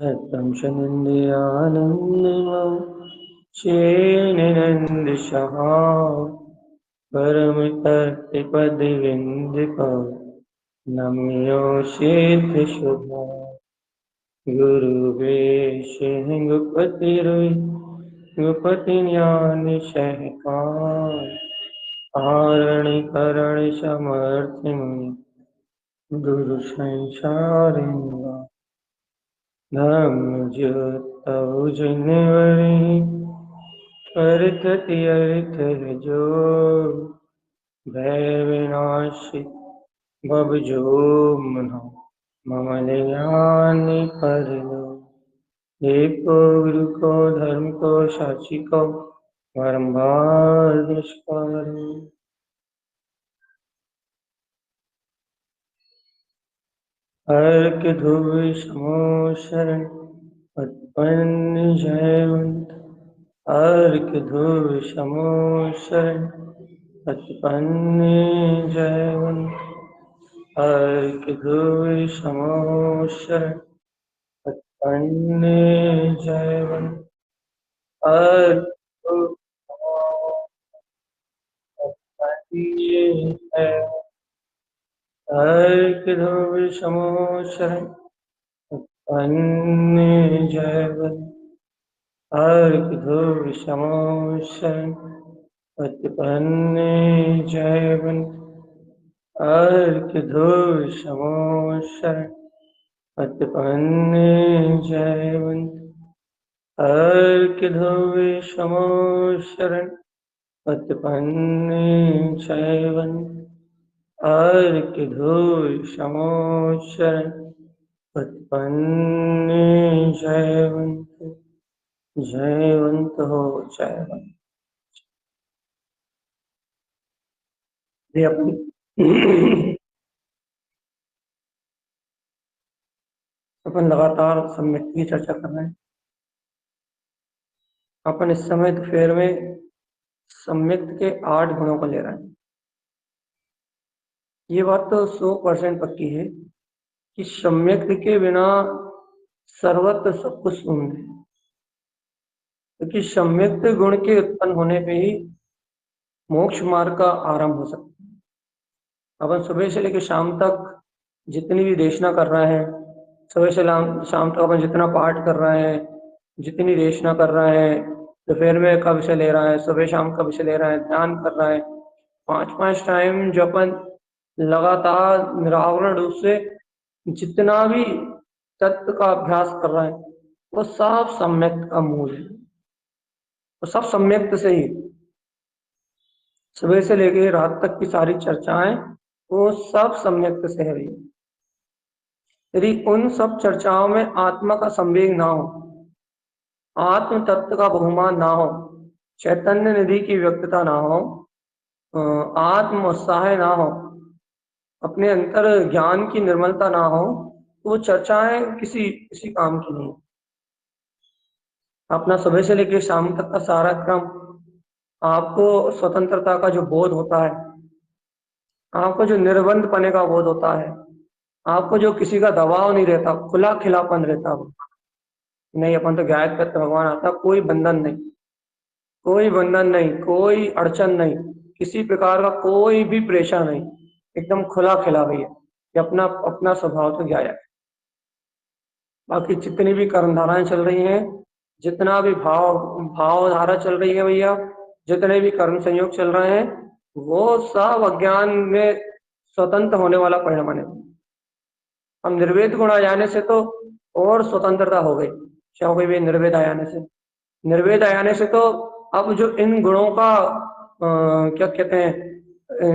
सत्यं सन्ध्यानन्दमौ शेननन्दशः परमतत्पदविन्दकौ नम्यो सिद्धशुभा गुरुवे सिंहपतिरुई गुपति ज्ञान सहकार आरणि करण समर्थिनि गुरु संसारिणि धम्म ज्योतौ जिनवरी अर्थति अर्थ जो भय विनाशी भव जो मनो मम ज्ञान पर लो एको गुरु को धर्म को साक्षी को बारंबार नमस्कार। अर्क ध्रुव समो शरण उत्पन्न जयवंत अर्क ध्रुव समो शरण उत्पन्न जयवंत अर्क ध्रुव समो शरण उत्पन्न जयवंत अर्क ध्रुव उत्पन्न जयवंत अर्क ध्रुव समो शरण उत्पन्न जयवंत अर्क ध्रुव समो शरण उत्पन्न जयवंत अर्क ध्रुव समो शरण उत्पन्न जयवंत अर्क ध्रुव समो शरण उत्पन्न जयवंत अर्क ध्रुव समो शरण उत्पन्न जयवंत जयवंत हो जयवंत। ये अपन अपन लगातार सम्यक की चर्चा कर रहे हैं। अपन इस समय दोपहर में सम्यक के 8 गुणों को ले रहे हैं। ये बात तो 100% पक्की है कि सम्यक के बिना सर्वत्र सब कुछ शून्य है, क्योंकि सम्यक गुण के उत्पन्न होने पे ही मोक्ष मार्ग का आरंभ हो सकता है। अपन सुबह से लेकर शाम तक जितनी भी देशना कर रहे हैं, सुबह से शाम तक अपन जितना पाठ कर रहे हैं, जितनी देशना कर रहे हैं, दोपहर में का विषय ले रहा है, सुबह शाम का विषय ले रहा है, ध्यान कर रहा है, 5-5 टाइम जो अपन लगातार निरावरण रूप से जितना भी तत्व का अभ्यास कर रहा है वो सब सम्यक का मूल है। वो सब सम्यक से ही सुबह से लेकर रात तक की सारी चर्चाएं वो सब सम्यक से है। यदि उन सब चर्चाओं में आत्मा का संवेग ना हो, आत्म तत्व का बहुमान ना हो, चैतन्य निधि की व्यक्तता ना हो, आत्म उत्साह ना हो, अपने अंतर ज्ञान की निर्मलता ना हो, तो वो चर्चाएं किसी किसी काम की नहीं। अपना सुबह से लेकर शाम तक का सारा क्रम आपको स्वतंत्रता का जो बोध होता है, आपको जो निर्बंध पने का बोध होता है, आपको जो किसी का दबाव नहीं रहता, खुला खिलापन रहता, वो नहीं अपन तो गायक करते भगवान आता, कोई बंधन नहीं, कोई बंधन नहीं, कोई अड़चन नहीं, किसी प्रकार का कोई भी प्रेशर नहीं, एकदम खुला खिला भैया कि अपना अपना स्वभाव तो गायक। बाकी जितनी भी कर्मधाराएं चल रही हैं, जितना भी भावधारा चल रही है भैया, जितने भी कर्म संयोग चल रहे हैं, वो सब अज्ञान में स्वतंत्र होने वाला परिणाम है। हम निर्वेद गुण आ जाने से तो और स्वतंत्रता हो गई, क्या हो गई भाई? निर्वेद आ जाने से, निर्वेद आ जाने से तो अब जो इन गुणों का क्या कहते हैं,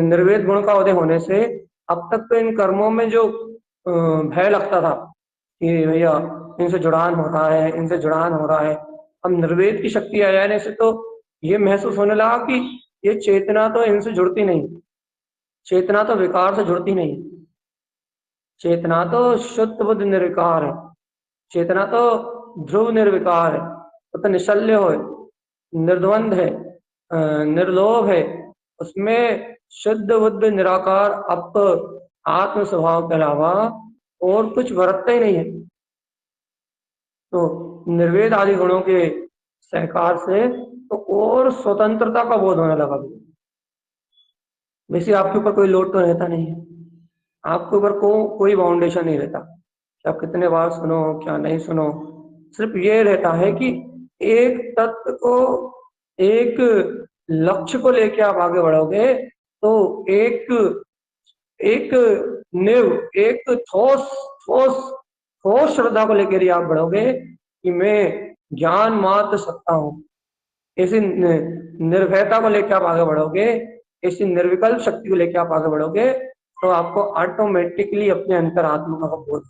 निर्वेद गुण का उदय होने से अब तक तो इन कर्मों में जो भय लगता था कि भैया इनसे जुड़ान हो रहा है, इनसे जुड़ान हो रहा है, अब निर्वेद की शक्ति आ जाने से तो ये महसूस होने लगा कि ये चेतना तो इनसे जुड़ती नहीं, चेतना तो विकार से जुड़ती नहीं, चेतना तो शुद्ध बुद्ध निर्विकार है, चेतना तो ध्रुव निर्विकार है, तो निशल्य हो, निर्द्वंद है, निर्लोभ है, उसमें शुद्ध बुद्ध निराकार अप आत्म स्वभाव के अलावा और कुछ बरतता ही नहीं है। तो निर्वेद आदि गुणों के सहकार से तो और स्वतंत्रता का बोध होने लगा। वैसे आपके ऊपर कोई लोड तो रहता नहीं है, आपके ऊपर कोई बाउंडेशन नहीं रहता कि आप कितने बार सुनो क्या नहीं सुनो। सिर्फ ये रहता है कि एक तत्व को, एक लक्ष्य को लेके आप आगे बढ़ोगे तो एक एक निव, एक ठोस ठोस ठोस श्रद्धा को लेकर ही आप बढ़ोगे कि मैं ज्ञान मात्र सत्ता हूं। ऐसी निर्भयता को लेकर आप आगे बढ़ोगे, ऐसी निर्विकल्प शक्ति को लेकर आप आगे बढ़ोगे तो आपको ऑटोमेटिकली अपने अंतरात्मा का बोध,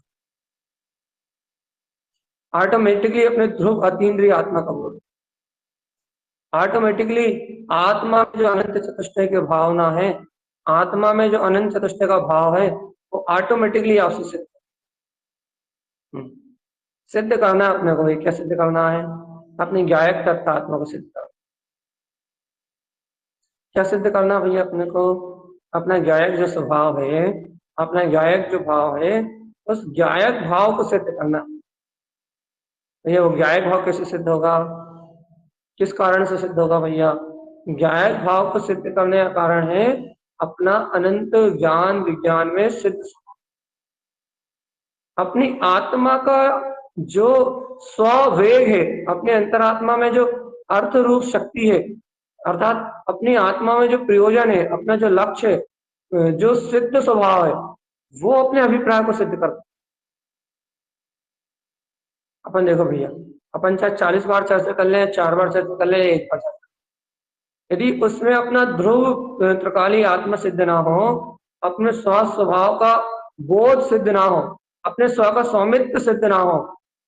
ऑटोमेटिकली अपने ध्रुव अतीन्द्रिय आत्मा का बोध, ऑटोमेटिकली आत्मा में जो अनंत चतुष्टय की भावना है, आत्मा में जो अनंत चतुष्टय का भाव है वो ऑटोमेटिकली आपसे सिद्ध सिद्ध करना है अपने को। क्या सिद्ध करना है? अपनी ज्ञायक तत्व आत्मा को सिद्ध करना। क्या सिद्ध करना भैया अपने को? अपना ज्ञायक जो स्वभाव है, अपना ज्ञायक जो भाव है, उस ज्ञायक भाव को सिद्ध करना। भैया वो ज्ञायक भाव कैसे सिद्ध होगा? किस कारण से सिद्ध होगा भैया? ज्ञायक भाव को सिद्ध करने का कारण है अपना अनंत ज्ञान विज्ञान में सिद्ध, अपनी आत्मा का जो स्ववेग है, अपने अंतरात्मा में जो अर्थ रूप शक्ति है, अर्थात अपनी आत्मा में जो प्रयोजन है, अपना जो लक्ष्य है, जो सिद्ध स्वभाव है, वो अपने अभिप्राय को सिद्ध करता। अपन देखो भैया, अपन चाहे 40 बार चर्चा कर ले, 4 बार चर्चा कर ले, 1 बार चर्चा, यदि उसमें अपना ध्रुव त्रिकाली आत्मा सिद्ध ना हो, अपने स्व स्वभाव का बोध सिद्ध ना हो, अपने स्व का स्वामित्व सिद्ध ना हो,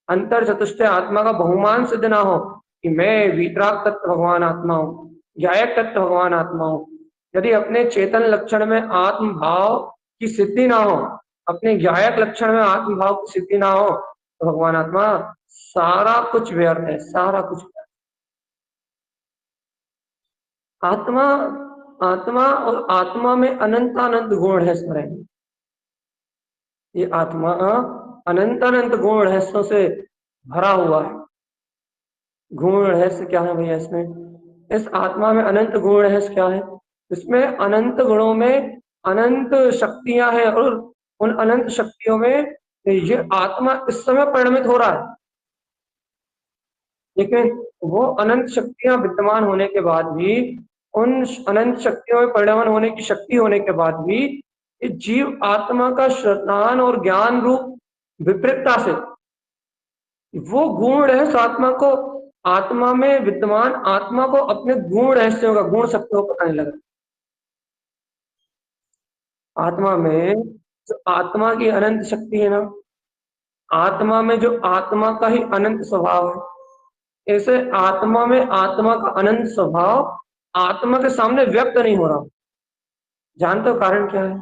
अंतर चतुष्टय आत्मा का बहुमान सिद्ध ना हो कि मैं वीतराग तत्व भगवान आत्मा हूँ, ज्ञायक तत्व भगवान आत्मा हूँ, यदि अपने चेतन लक्षण में आत्म भाव की सिद्धि ना हो, अपने ज्ञायक लक्षण में आत्म भाव की सिद्धि ना हो, तो भगवान आत्मा सारा कुछ व्यर्थ है, सारा कुछ व्यर्थ। आत्मा, आत्मा और आत्मा में अनंत अनंत गुण है स्मरण। ये आत्मा अनंत अनंत गुण रहस्यों से भरा हुआ है। गुण रहस्य क्या है भैया इसमें? इस आत्मा में अनंत गुण रहस्य क्या है? इसमें अनंत गुणों में अनंत शक्तियां हैं और उन अनंत शक्तियों में ये आत्मा इस समय परिणमित हो रहा है, लेकिन वो अनंत शक्तियां विद्यमान होने के बाद भी, उन अनंत शक्तियों में परिणमन होने की शक्ति होने के बाद भी, इस जीव आत्मा का श्रद्धान और ज्ञान रूप विपरीतता से वो गुण रहस्य आत्मा को, आत्मा में विद्यमान आत्मा को अपने गुण रहस्यों का, गुण शक्तियों को पता नहीं लगा। आत्मा में जो आत्मा की अनंत शक्ति है ना, आत्मा में जो आत्मा का ही अनंत स्वभाव है, ऐसे आत्मा में आत्मा का अनंत स्वभाव आत्मा के सामने व्यक्त नहीं हो रहा। जानते हो कारण क्या है?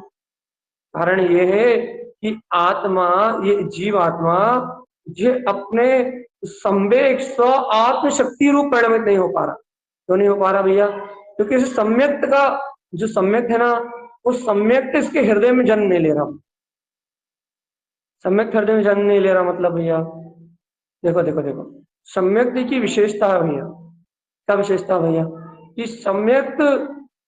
कारण ये है कि आत्मा, ये जीव आत्मा, ये अपने संवेग स्व आत्म शक्ति रूप परिणमित नहीं हो पा रहा। क्यों नहीं हो पा रहा भैया? क्योंकि इस सम्यक्त का जो सम्यक्त है ना, वो सम्यक्त इसके हृदय में जन्म नहीं ले रहा। सम्यक्त हृदय में जन्म नहीं ले रहा मतलब भैया देखो देखो देखो, सम्यक्त की विशेषता है भैया। क्या विशेषता भैया? कि सम्यक्त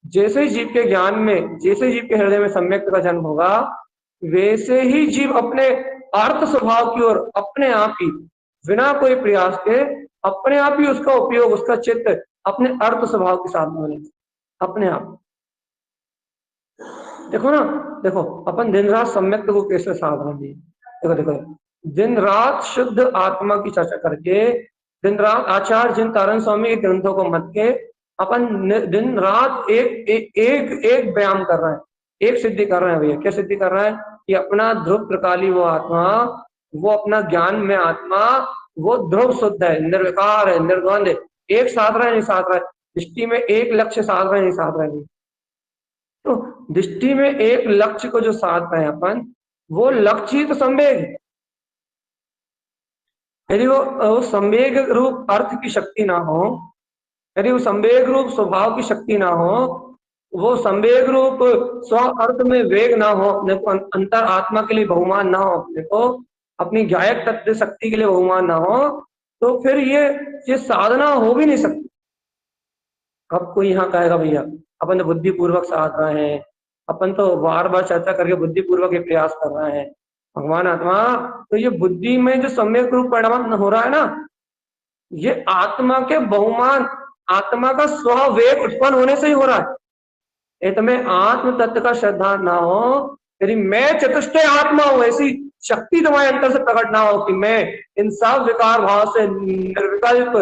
जैसे ही जीव के ज्ञान में, जैसे जीव के हृदय में सम्यक्त का जन्म होगा, वैसे ही जीव अपने अर्थ स्वभाव की ओर अपने आप ही, बिना कोई प्रयास के, अपने आप ही उसका उपयोग, उसका चित्त अपने अर्थ स्वभाव के साथ में अपने आप। देखो ना, देखो अपन दिन रात सम्यक्त को कैसे साध रहे हैं। देखो देखो, दिन रात शुद्ध आत्मा की चर्चा करके, दिन रात आचार्य जिन तारण स्वामी के ग्रंथों को मत के अपन दिन रात एक व्यायाम कर रहे हैं, एक सिद्धि कर रहे हैं भैया। क्या सिद्धि कर रहे हैं? कि अपना ध्रुव प्रकाली वो आत्मा, वो अपना ज्ञान में आत्मा, वो ध्रुव शुद्ध है, निर्विकार है, निर्द्वंद है, एक साध रहा है नहीं साध रहा है, दृष्टि में एक लक्ष्य साध रहे नहीं साध रहे। तो दृष्टि में एक लक्ष्य को जो साध रहे हैं अपन, वो लक्ष्य ही तो संवेग है। यदि वो संवेग रूप अर्थ की शक्ति ना हो, यदि वो संवेग रूप स्वभाव की शक्ति ना हो, वो संवेग रूप स्व अर्थ में वेग ना हो, अपने को अंतर आत्मा के लिए बहुमान ना हो अपने को, अपनी गायक तत्व शक्ति के लिए बहुमान ना हो, तो फिर ये साधना हो भी नहीं सकती। अब कोई यहाँ कहेगा भैया अपन तो बुद्धिपूर्वक साध रहे हैं, अपन तो बार बार चर्चा करके बुद्धिपूर्वक ये प्रयास कर रहे हैं भगवान आत्मा, तो ये बुद्धि में जो सम्यक रूप परिणाम हो रहा है ना, ये आत्मा के बहुमान, आत्मा का स्ववेग उत्पन्न होने से ही हो रहा है। ये तुम्हें आत्म तत्व का श्रद्धा ना हो, यदि मैं चतुष्टय आत्मा हूं, ऐसी शक्ति तुम्हारे अंतर से प्रकट ना हो कि मैं इन सब विकार भाव से निर्विकल्प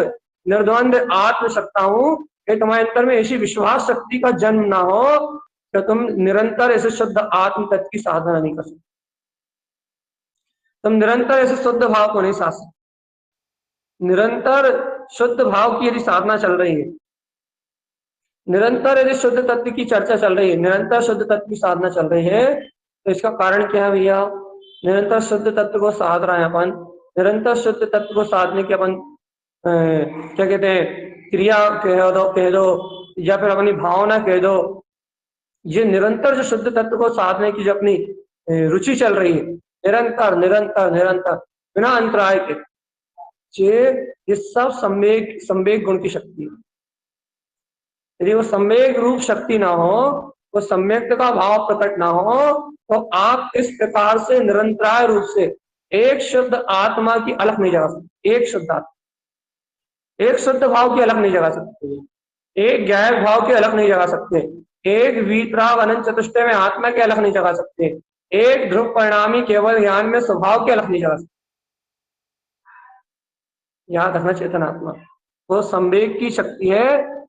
निर्द्वंद आत्म सत्ता हूं, ये तुम्हारे अंतर में ऐसी विश्वास शक्ति का जन्म ना हो कि तुम निरंतर ऐसे शुद्ध आत्म तत्व की साधना नहीं कर सकते, तुम निरंतर ऐसे शुद्ध भाव को नहीं साध सकते। निरंतर शुद्ध भाव की यदि साधना चल रही है, निरंतर यदि शुद्ध तत्व की चर्चा चल रही है, निरंतर शुद्ध तत्व की साधना चल रही है, तो इसका कारण क्या है भैया? निरंतर शुद्ध तत्व को साध रहे हैं अपन, निरंतर शुद्ध तत्व को साधने के अपन क्या कहते हैं, क्रिया कह दो या फिर अपनी भावना कह दो, ये निरंतर जो शुद्ध तत्व को साधने की जो अपनी रुचि चल रही है, निरंतर निरंतर निरंतर बिना अंतराय के, ये सब संवेग गुण की शक्ति है। यदि वो सम्यक रूप शक्ति ना हो, वो सम्यक का भाव प्रकट ना हो, तो आप इस प्रकार से निरंतराय रूप से एक शुद्ध आत्मा की अलग नहीं जगा सकते, एक शुद्ध आत्मा, एक शुद्ध भाव की अलग नहीं जगा सकते, एक गायक भाव की अलग नहीं जगा सकते, एक वीतराग अनंत चतुष्टय में आत्मा के अलग नहीं जगा सकते, एक ध्रुव परिणामी केवल ज्ञान में स्वभाव के अलग नहीं जगा सकते। याद रखना चेतन आत्मा वो संवेग की शक्ति है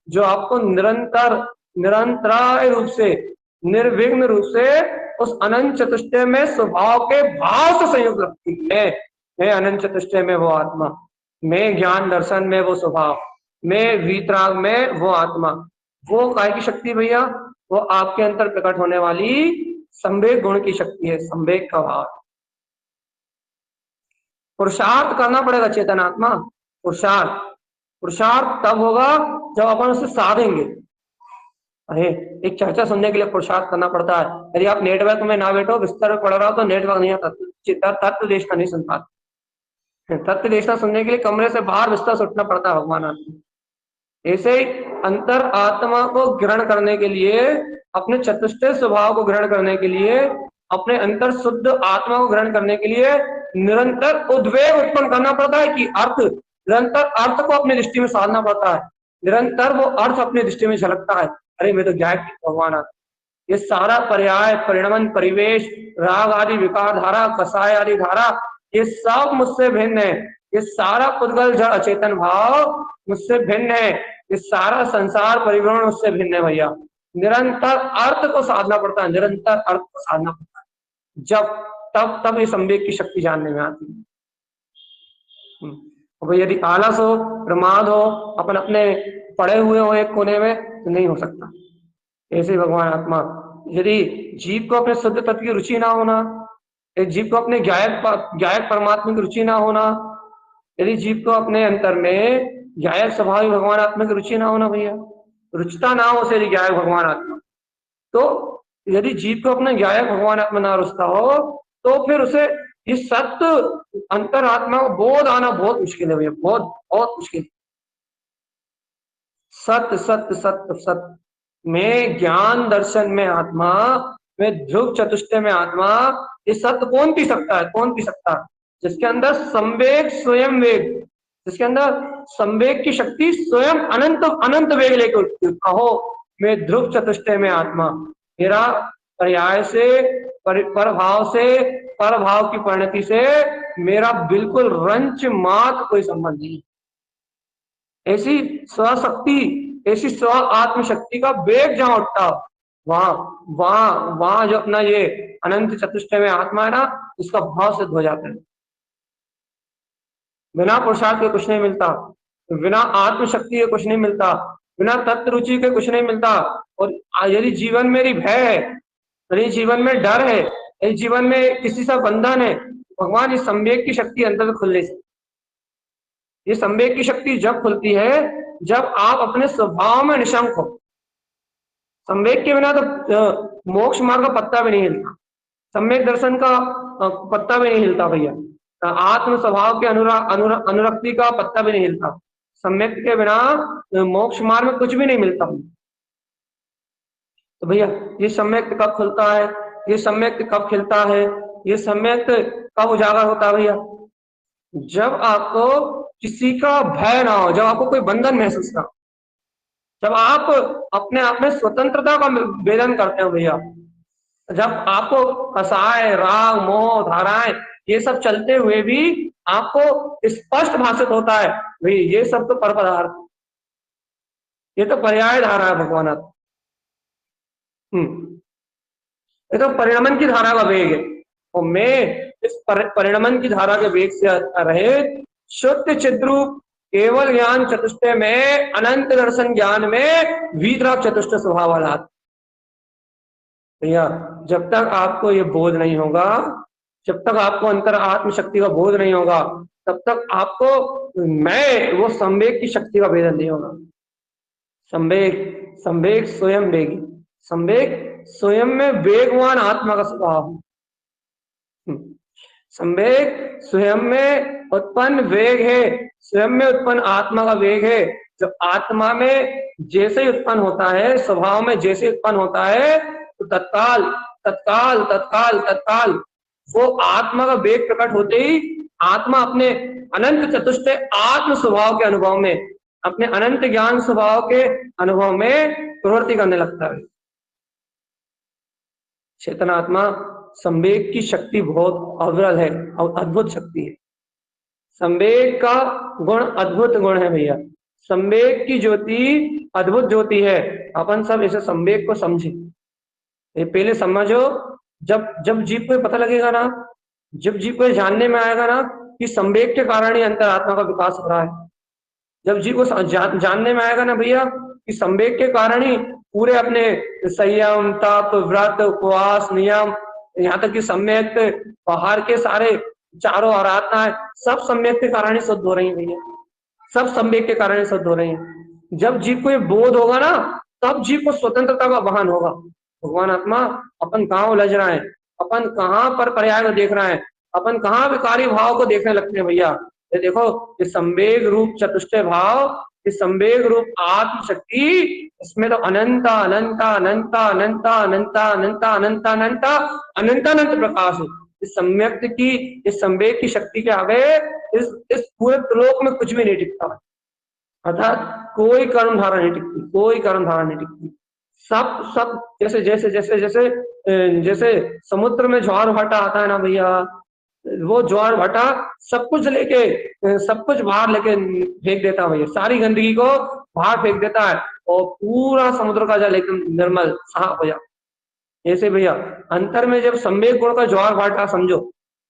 जो आपको निरंतर निरंतराय रूप से निर्विघ्न रूप से उस अनंत चतुष्टय में स्वभाव के भाव से संयुक्त रखती है। मैं अनंत चतुष्टय में वो आत्मा, मैं ज्ञान दर्शन में वो स्वभाव, मैं वीतराग में वो आत्मा, वो काय की शक्ति भैया? वो आपके अंतर प्रकट होने वाली संवेग गुण की शक्ति है, संवेग का भाव। पुरुषार्थ करना पड़ेगा चेतन आत्मा, पुरुषार्थ, पुरुषार्थ तब होगा जब अपन उसे साधेंगे। अरे एक चर्चा सुनने के लिए पुरुषार्थ करना पड़ता है, यदि आप नेटवर्क में ना बैठो, बिस्तर में पड़ रहा हो तो नेटवर्क नहीं आता, तत्व देश का नहीं सुन पाते। तत्व देशना सुनने के लिए कमरे से बाहर बिस्तर से उठना पड़ता है भगवान आत्मा। ऐसे ही अंतर आत्मा को ग्रहण करने के लिए, अपने चतुष्टय स्वभाव को ग्रहण करने के लिए, अपने अंतर शुद्ध आत्मा को ग्रहण करने के लिए निरंतर उद्वेग उत्पन्न करना पड़ता है कि अर्थ, निरंतर अर्थ को अपनी दृष्टि में साधना पड़ता है, निरंतर वो अर्थ अपनी दृष्टि में झलकता है। अरे मैं तो ज्ञान भगवान आत्मा, ये सारा पर्याय, परिणमन, परिवेश, राग आदि विकार धारा, कसाय आदि धारा, ये सब मुझसे भिन्न है। ये सारा पुद्गल जड़ अचेतन भाव मुझसे भिन्न है, ये सारा संसार परिभ्रमण मुझसे भिन्न है भैया। निरंतर अर्थ को साधना पड़ता है, निरंतर अर्थ को साधना पड़ता है, जब तब ये संवेग की शक्ति जानने में आती है। भाई यदि आलस हो, प्रमाद हो, अपन अपने पड़े हुए हो एक कोने में, तो नहीं हो सकता। ऐसे भगवान आत्मा, यदि जीव को अपने शुद्ध तत्व की रुचि ना होना, यदि जीव को अपने गायक परमात्मा की रुचि ना होना, यदि जीव को अपने अंतर में गायक स्वभाव भगवान आत्मा की रुचि ना होना भैया, रुचता ना हो से गायक भगवान आत्मा, तो यदि जीव को अपने गायक भगवान आत्मा ना रुचता हो, तो फिर उसे इस सत्य अंतर आत्मा को बोध आना बहुत मुश्किल है भैया, बहुत बहुत मुश्किल। सत्य सत्य सत्य सत्य में ज्ञान दर्शन में आत्मा, में ध्रुव चतुष्टय में आत्मा, ये सत्य कौन पी सकता है? कौन पी सकता है? जिसके अंदर संवेग स्वयं वेग, जिसके अंदर संवेग की शक्ति स्वयं अनंत अनंत वेग लेकर उठती। कहो मैं ध्रुव चतुष्टय में आत्मा, मेरा पर्याय से परभाव से, परभाव की परिणति से मेरा बिल्कुल रंच मात्र कोई संबंध नहीं। ऐसी स्वशक्ति, ऐसी स्व आत्मशक्ति का वेग जहां उठता, वहां जो अपना ये अनंत चतुष्टय में आत्मा है ना, इसका भाव सिद्ध हो जाता है। बिना पुरुषार्थ के कुछ नहीं मिलता, बिना आत्मशक्ति के कुछ नहीं मिलता, बिना तत्व रुचि के कुछ नहीं मिलता। और यदि जीवन मेरी भय है, यदि जीवन में डर है, यदि जीवन में किसी से बंधन है, भगवान इस संवेग की शक्ति अंदर खुलने से, ये संवेग की शक्ति जब खुलती है जब आप अपने स्वभाव में निशंक हो। संवेग के बिना तो मोक्ष मार्ग का पत्ता भी नहीं हिलता, सम्यक दर्शन का पत्ता भी नहीं हिलता भैया। आत्म स्वभाव के अनुरक्ति का पत्ता भी नहीं हिलता। सम्यक के बिना मोक्ष मार्ग में कुछ भी नहीं मिलता। तो भैया ये सम्यक कब खुलता है, ये सम्यक कब खिलता है, ये सम्यक कब उजागर होता है भैया? जब आपको किसी का भय ना हो, जब आपको कोई बंधन महसूस ना हो, जब आप अपने आप में स्वतंत्रता का वेदन करते हो भैया, जब आपको कसाय, राग, मोह, धाराएं ये सब चलते हुए भी आपको स्पष्ट भाषित होता है भाई ये सब तो पर पदार्थ, ये तो पर्याय धारा है भगवान। ये तो परिणमन की धारा का वेग है, और मैं इस परिणमन की धारा के वेग से रहे शुद्ध चिद्रूप केवल ज्ञान चतुष्टय में, अनंत दर्शन ज्ञान में वीतराग चतुष्टय स्वभाव वाला भैया। जब तक आपको ये बोध नहीं होगा, जब तक आपको अंतर आत्म शक्ति का बोध नहीं होगा, तब तक आपको मैं वो संवेग की शक्ति का भेदन नहीं होगा। संवेग, संवेग स्वयं वेगी, संवेग स्वयं में वेगवान आत्मा का स्वभाव है। संवेग स्वयं में उत्पन्न वेग है, स्वयं में उत्पन्न आत्मा का वेग है। जब आत्मा में जैसे ही उत्पन्न होता है, स्वभाव में जैसे उत्पन्न होता है, तो तत्काल तत्काल तत्काल तत्काल वो आत्मा का वेग प्रकट होते ही आत्मा अपने अनंत चतुष्टय आत्म स्वभाव के अनुभव में, अपने अनंत ज्ञान स्वभाव के अनुभव में प्रवृत्ति करने लगता है। चेतनात्मा संवेग की शक्ति बहुत अविरल है और अद्भुत शक्ति है। संवेग का गुण अद्भुत गुण है भैया। संवेग की ज्योति अद्भुत ज्योति है। अपन सब इसे संवेग को समझे, ये पहले समझो। जब जीव को पता लगेगा ना, जब जीव को जानने में आएगा ना कि संवेग के कारण ही अंतरात्मा का विकास हो रहा है, जब जीव को जानने में आएगा ना भैया कि संवेग के कारण ही पूरे अपने संयम, तप, व्रत, उपवास, नियम, यहाँ तक कि सम्यक बाहर के सारे चारों आराधनाएं सब सम्यक के कारण ही शुद्ध हो रही है भैया, सब सम्यक के कारण ही शुद्ध हो रही है। जब जीव को ये बोध होगा ना, तब जीव को स्वतंत्रता का वाहन होगा। भगवान आत्मा अपन कहाँ उलझ रहा है, अपन कहाँ पर पर्याय को देख रहा है, अपन कहाँ विकारी भाव को देखने लगते हैं भैया। ये देखो, ये संवेग रूप चतुष्टय भाव, इस संवेग रूप आत्म शक्ति, इसमें तो अनंत अनंत अनंत अनंत अनंत अनंत अनंत अनंत अनंत अनंत प्रकाश है। इस सम्यक की, इस संवेग की शक्ति के आगे इस पूरे त्रिलोक में कुछ भी नहीं टिकता। अर्थात कोई कर्म धारा नहीं टिकती, कोई कर्म धारा नहीं टिकती। सब जैसे जैसे जैसे जैसे जैसे समुद्र में ज्वार भाटा आता है ना भैया, वो ज्वार भाटा सब कुछ लेके, सब कुछ बाहर लेके फेंक देता है भैया, सारी गंदगी को बाहर फेंक देता है और पूरा समुद्र का जल एकदम निर्मल साफ हो जाता। ऐसे भैया अंतर में जब संवेग गुण का ज्वार भाटा समझो,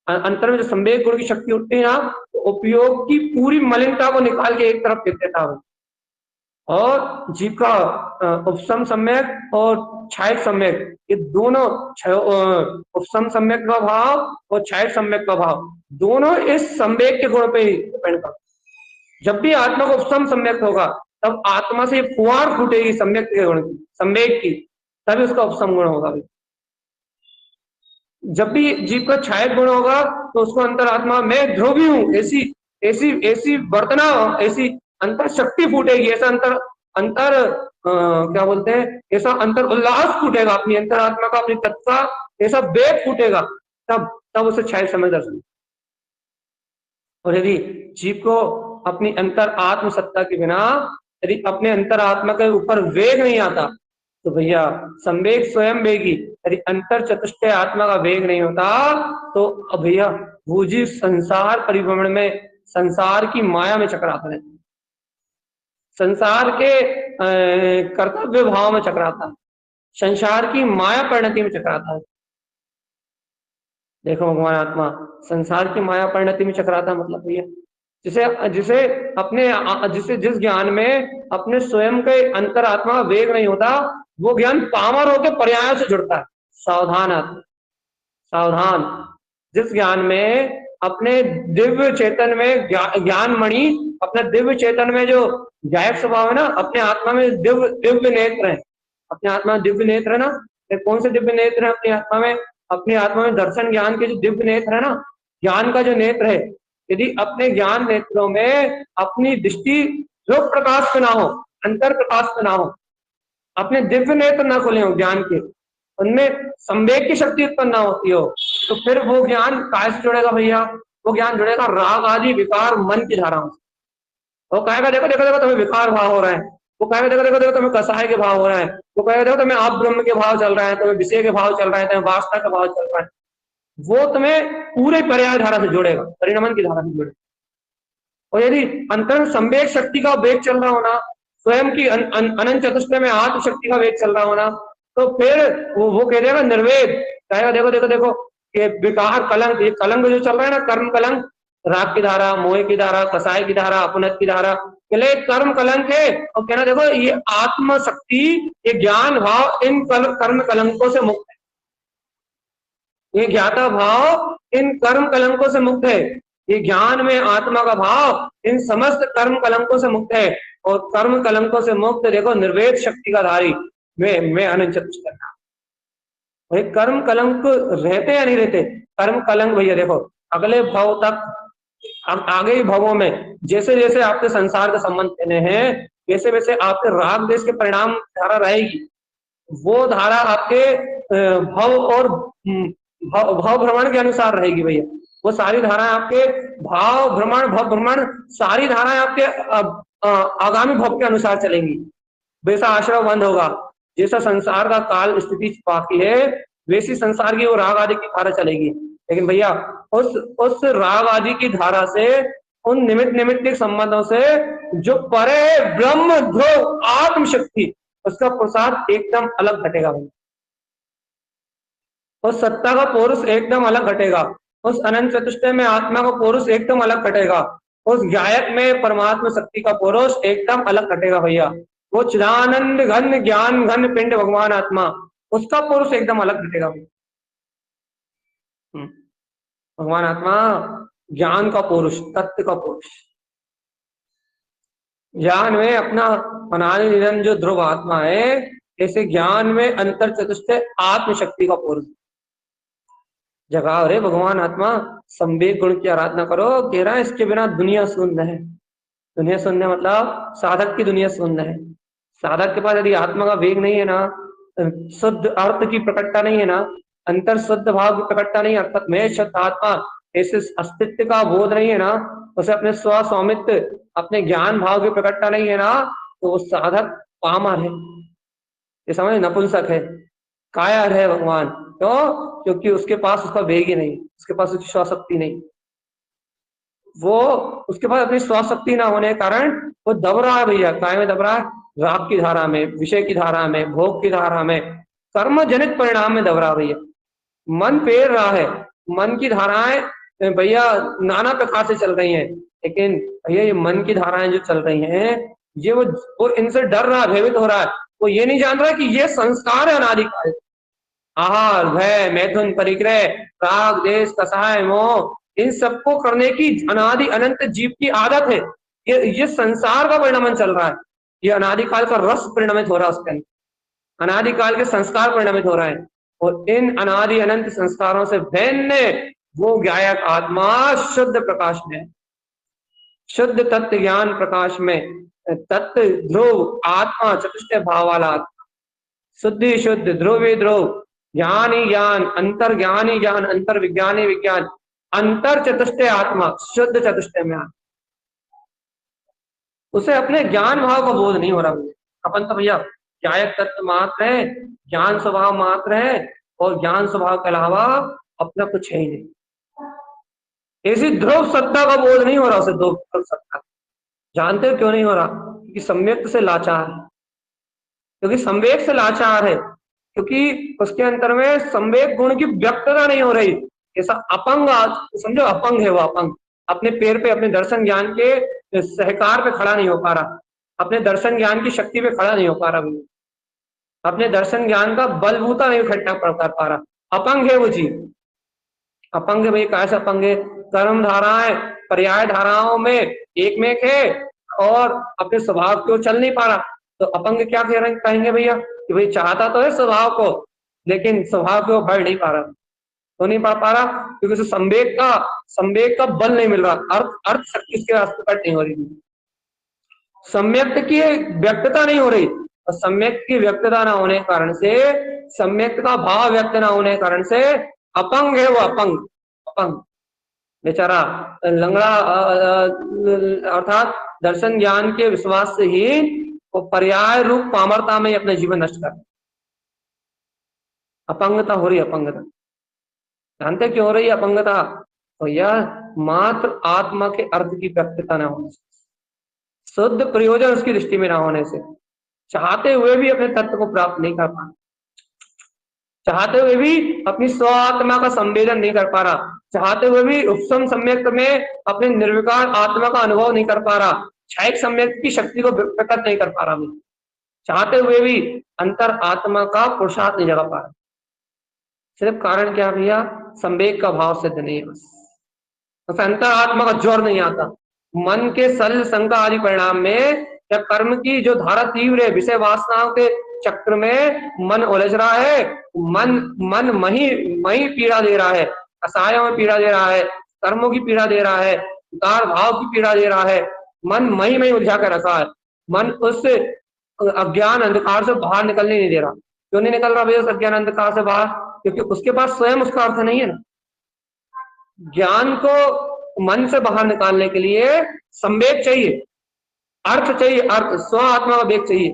अंतर में जो संवेग गुण की शक्ति उठती है ना, तो उपयोग की पूरी मलिनता को निकाल के एक तरफ फेंक देता है। और जीव का उपसम सम्यक और छायक सम्यक, ये दोनों उपसम सम्यक का भाव और छायक सम्यक का भाव दोनों इस संवेग के गुण पे ही डिपेंड करते। जब भी आत्मा को उपसम सम्यक होगा, तब आत्मा से फुहार फूटेगी सम्यक के गुण की, संवेग की, तभी उसका उपसम गुण होगा। जब भी जीव का छायक गुण होगा, तो उसको अंतरात्मा मैं ध्रुवी हूँ ऐसी ऐसी ऐसी वर्तना, ऐसी अंतर शक्ति फूटेगी, ऐसा अंतर क्या बोलते हैं, ऐसा अंतर उल्लास फूटेगा अपनी अंतरात्मा का, अपनी तत्व का ऐसा वेग फूटेगा, तब उसे छायक समय दर्शन। और यदि जीव को अपनी अंतर आत्म सत्ता के बिना, यदि अपने अंतर आत्मा के ऊपर वेग नहीं आता, तो भैया संवेग स्वयं वेगी, यदि अंतर चतुष्टय आत्मा का वेग नहीं होता, तो भैया वो जीव संसार परिभ्रमण में, संसार की माया में चकराता रहता, संसार के कर्तव्य भाव में चकराता है, संसार की माया परिणति में चकराता है। देखो भगवान आत्मा संसार की माया परिणति में चकराता मतलब भैया, जिसे अपने जिस ज्ञान में अपने स्वयं के अंतरात्मा वेग नहीं होता, वो ज्ञान पामर होकर पर्याय से जुड़ता है। सावधान आत्मा, सावधान। जिस ज्ञान में अपने दिव्य चेतन में ज्ञान मणि, अपने दिव्य चेतन में जो गायक स्वभाव है ना, अपने आत्मा में दिव्य नेत्र है, अपने आत्मा में दिव्य नेत्र है ना। कौन से दिव्य नेत्र है अपनी आत्मा में? अपनी आत्मा में दर्शन ज्ञान के जो दिव्य नेत्र है ना, ज्ञान का जो नेत्र है, यदि अपने ज्ञान नेत्रों में अपनी दृष्टि ध्रुव प्रकाश पे ना हो, अंतर प्रकाश पे ना हो, अपने दिव्य नेत्र ना खुले हो ज्ञान के, उनमें संवेग की शक्ति उत्पन्न ना होती हो, तो फिर वो ज्ञान काय से जुड़ेगा भैया? वो ज्ञान जुड़ेगा राग आदि विकार मन की धाराओं से। वो कहेगा देखो देखो देखो तुम्हें विकार भाव हो रहा है, वो कहेगा देखो देखो देखो तुम्हें कसाय के भाव हो रहा है, वो कहेगा देखो तुम्हें आप ब्रह्म के भाव चल रहा है, तुम्हें विषय के भाव चल रहा है, तुम्हें वासना का भाव चल रहा है। वो तुम्हें पूरे पर्याय धारा से जोड़ेगा, परिणमन की धारा से जोड़ेगा। और यदि अंतर संवेग शक्ति का वेग चल रहा होना, स्वयं की अनंत चतुष्टय में आत्म शक्ति का वेग चल रहा होना, तो फिर वो कह देगा निर्वेद, कहेगा देखो देखो देखो ये विकार कलंक, ये कलंक जो चल रहा है ना, कर्म कलंक, राग की धारा, मोह की धारा, कसाय की धारा, अपनत की धारा, कहले कर्म कलंक है। और कहना देखो ये आत्म शक्ति, ये ज्ञान भाव इन कर्म कलंकों से मुक्त है, ये ज्ञाता भाव इन कर्म कलंकों से मुक्त है, ये ज्ञान में आत्मा का भाव इन समस्त कर्म कलंकों से मुक्त है। और कर्म कलंकों से मुक्त देखो निर्वेद शक्ति का धारी मैं अनंत चतुष्टय करना। भाई कर्म कलंक रहते या नहीं रहते? कर्म कलंक भैया देखो अगले भाव तक, आगे ही भावों में जैसे जैसे आपके संसार के संबंध देने हैं, वैसे वैसे आपके राग देश के परिणाम धारा रहेगी। वो धारा आपके भाव और भाव भ्रमण के अनुसार रहेगी भैया। वो सारी धाराएं आपके भाव भ्रमण सारी धाराएं आपके आगामी भाव के अनुसार चलेंगी। वैसा आश्रय बंद होगा, जैसा संसार का काल स्थिति बाकी है वैसी संसार की वो राग आदि की धारा चलेगी। लेकिन भैया उस राग आदि की धारा से, उन निमित्त संबंधों से जो परे ब्रह्म ध्रुव आत्म शक्ति, उसका प्रसाद एकदम अलग घटेगा भैया। उस सत्ता का पुरुष एकदम अलग घटेगा, उस अनंत चतुष्टय में आत्मा का पुरुष एकदम अलग घटेगा, उस गायक में परमात्मा शक्ति का पुरुष एकदम अलग घटेगा भैया। वो चिदानंद घन ज्ञान घन पिंड भगवान आत्मा, उसका पुरुष एकदम अलग घटेगा भैया। भगवान आत्मा ज्ञान का पुरुष, तत्व का पुरुष, ज्ञान में अपना अनादि निरंजन जो ध्रुव आत्मा है, ऐसे ज्ञान में अंतर चतुष्टय आत्म शक्ति का पुरुष जगाओ रे भगवान आत्मा। संवेग गुण की आराधना करो। कह रहा है इसके बिना दुनिया शून्य है। दुनिया शून्य मतलब साधक की दुनिया शून्य है। साधक के पास यदि आत्मा का वेग नहीं है ना, शुद्ध अर्थ की प्रकटता नहीं है ना, अंतर शुद्ध भाव की प्रकटता नहीं, अर्थात मैं शुद्ध आत्मा ऐसे अस्तित्व का बोध नहीं है ना, उसे अपने स्व स्वामित्व अपने ज्ञान भाव की प्रकटता नहीं है ना, तो वो साधक पामर है, ये समझ नपुंसक है, कायर है भगवान। क्यों? क्योंकि उसके पास उसका वेग ही नहीं, उसके पास उसकी स्वशक्ति नहीं, वो उसके पास अपनी स्वशक्ति ना होने के कारण वो दब रहा है भैया। काय में दब रहा है? राग की धारा में, विषय की धारा में, भोग की धारा में, कर्म जनित परिणाम में दब रहा है भैया। मन फेर रहा है, मन की धाराएं भैया नाना प्रकार से चल रही हैं, लेकिन भैया ये मन की धाराएं जो चल रही हैं, ये वो इनसे डर रहा है, भयभीत हो रहा है। वो ये नहीं जान रहा कि ये संस्कार है अनादिकाल, आहार भय मैथुन परिग्रह राग देश कसाय मोह, इन सबको करने की अनादि अनंत जीव की आदत है। ये संसार का परिणाम चल रहा है, ये अनादिकाल का रस परिणमित हो रहा है उसके अंदर, अनादिकाल के संस्कार परिणमित हो रहे हैं। और इन अनादि अनंत संस्कारों से भिन्न वो गायक आत्मा शुद्ध प्रकाश में, शुद्ध तत्व ज्ञान प्रकाश में, तत्व ध्रुव आत्मा चतुष्टय भाव वाला आत्मा, शुद्धि शुद्ध ध्रुवी ध्रुव, ज्ञानी ज्ञान, अंतर ज्ञानी ज्ञान, अंतर विज्ञानी विज्ञान, अंतर चतुष्टय आत्मा, शुद्ध चतुष्टय में आत्मा। उसे अपने ज्ञान भाव का बोध नहीं हो रहा। अपन तो भैया गायक तत्व मात्र है, ज्ञान स्वभाव मात्र है, और ज्ञान स्वभाव के अलावा अपना कुछ है ही नहीं। ऐसी ध्रुव सत्ता का बोध नहीं हो रहा उसे। ध्रुव सत्ता जानते हो क्यों नहीं हो रहा? क्योंकि सम्यक से लाचार है, क्योंकि संवेग से लाचार है, क्योंकि उसके अंतर में संवेग गुण की व्यक्तता नहीं हो रही। ऐसा अपंग, समझो अपंग है वो, अपंग अपने पैर पे, अपने दर्शन ज्ञान के सहकार पे खड़ा नहीं हो पा रहा, अपने दर्शन ज्ञान की शक्ति पे खड़ा नहीं हो पा रहा, अपने दर्शन ज्ञान का बलबूता नहीं इकट्ठा कर पा रहा। अपंग है वो जीव, अपंग भाई। कैसे अपंग है? कर्म धाराएं पर्याय धाराओं में एक में है और अपने स्वभाव को चल नहीं पा रहा। तो अपंग क्या कह रहे कहेंगे भैया कि भाई चाहता तो है स्वभाव को, लेकिन स्वभाव को बढ़ नहीं पा रहा। तो नहीं पा रहा, क्योंकि उसे संवेग का बल नहीं मिल रहा, अर्थ शक्ति उसके रास्ते पर नहीं हो रही थी, सम्यक्त की व्यक्तता नहीं हो रही, और सम्यक्त की व्यक्तता ना होने के कारण से, सम्यक्त का भाव व्यक्त ना होने के कारण से अपंग है वो, अपंग बेचारा लंगड़ा, अर्थात दर्शन ज्ञान के विश्वास से ही वो पर्याय रूप पामरता में अपना जीवन नष्ट कर, अपंगता हो रही, अपंगता जानते क्यों हो रही है अपंगता? तो यह मात्र आत्मा के अर्थ की व्यक्तता न होने से, शुद्ध प्रयोजन उसकी दृष्टि में ना होने से, चाहते हुए भी अपने तत्व को प्राप्त नहीं कर पा, चाहते हुए भी अपनी स्व आत्मा का संवेदन नहीं कर पा रहा, चाहते हुए भी उपसम सम्यक्त में अपने निर्विकार आत्मा का अनुभव नहीं कर पा रहा, क्षयिक सम्यक्त की शक्ति को प्रकट नहीं कर पा रहा, मैं चाहते हुए भी अंतर आत्मा का पुरुषार्थ नहीं जगा पा रहा। सिर्फ कारण क्या भैया? संवेग का भाव सिद्ध नहीं है, बस अंतर आत्मा का जोर नहीं आता। मन के सल शंका आदि परिणाम में जब कर्म की जो धारा तीव्र है, विषय वासनाओं के चक्र में मन उलझ रहा है, मन मही पीड़ा दे रहा है, असहायों में पीड़ा दे रहा है, कर्मों की पीड़ा दे रहा है, उतार भाव की पीड़ा दे रहा है, मन मही में उलझा कर रखा है, मन उस अज्ञान अंधकार से बाहर निकलने नहीं दे रहा। क्यों नहीं निकल रहा भैया उस अज्ञान अंधकार से बाहर? क्योंकि उसके पास स्वयं उसका अर्थ नहीं है ना। ज्ञान को मन से बाहर निकालने के लिए संवेग चाहिए, अर्थ चाहिए, अर्थ स्व आत्मा का वेग चाहिए,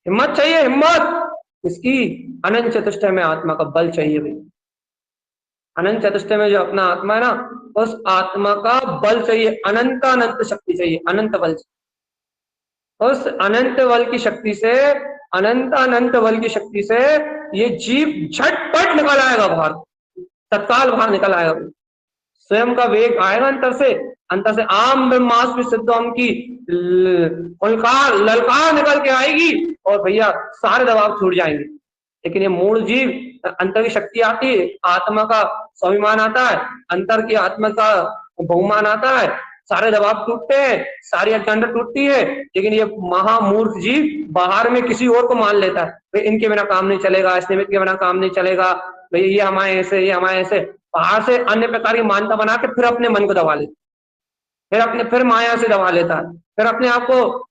हिम्मत चाहिए, हिम्मत इसकी अनंत चतुष्टय में आत्मा का बल चाहिए भाई। अनंत चतुष्टय में जो अपना आत्मा है ना, उस आत्मा का बल चाहिए, अनंत शक्ति चाहिए, अनंत बल चाहिए। उस अनंत बल की शक्ति से, अनंत बल की शक्ति से ये जीव झटपट निकल आएगा बाहर, तत्काल बाहर निकल आएगा, स्वयं का वेग आएगा अंतर से आम ब्रह्मास्मि सिद्धों की ललकार निकल के आएगी और भैया सारे दबाव छूट जाएंगे। लेकिन ये मूल जीव, अंतर की शक्ति आती है, आत्मा का स्वाभिमान आता है, अंतर की आत्मा का बहुमान आता है, सारे दबाव टूटते हैं, सारी अज्ञानता टूटती है। लेकिन ये महामूर्ख जीव बाहर में किसी और को मान लेता है, भाई इनके बिना काम नहीं चलेगा, इस निमित्त के बिना काम नहीं चलेगा, भाई ये हमारे ऐसे, ये हमारे ऐसे, बाहर से अन्य प्रकार की मान्यता बना के फिर अपने मन को दबा लेता, फिर माया से दबा लेता है, फिर अपने आप को